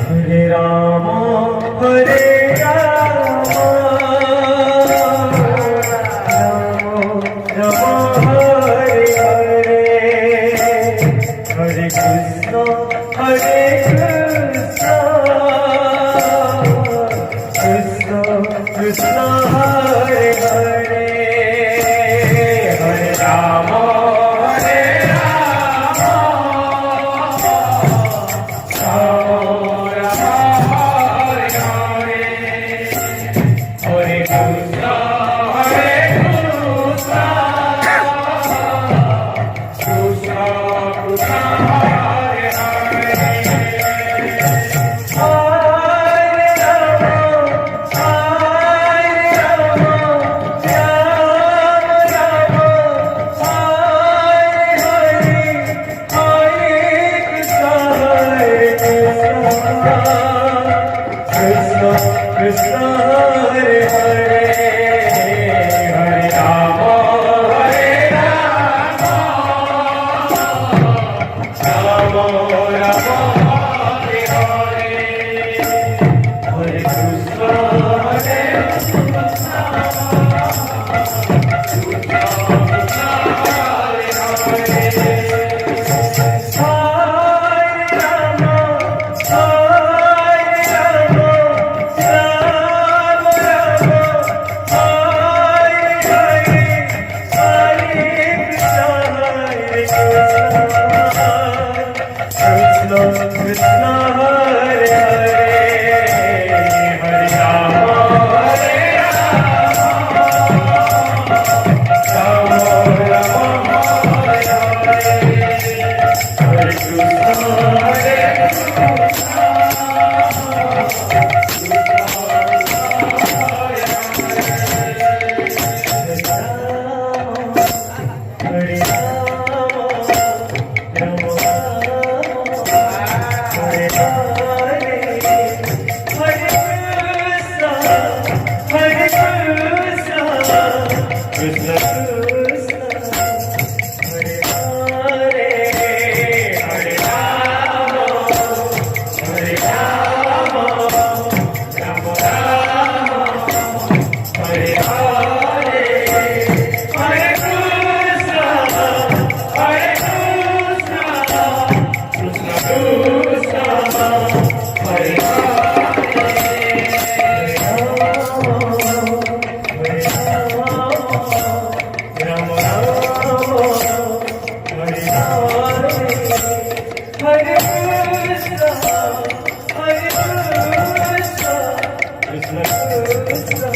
Hare Ram Hare Ram Ram Ram Hare Hare Hare Krishna Krishna Krishna Hare Hare Hare Ram Hare Ram Ram Ram Hare Hare Hare Krishna Krishna Krishna Hare Hare Krishna Hare Hare Hare Rama Hare Rama Rama Rama Hare Hare Hare Krishna Hare Krishna Krishna Krishna Hare Hare Krishna Hare Hare Hare Rama Hare Rama Rama Hare Hare Hare Krishna Hare Hare Krishna Hare Hare Hare Rama Hare Rama Rama Rama Hare Hare Hare Krishna Krishna Krishna Hare Krishna Krishna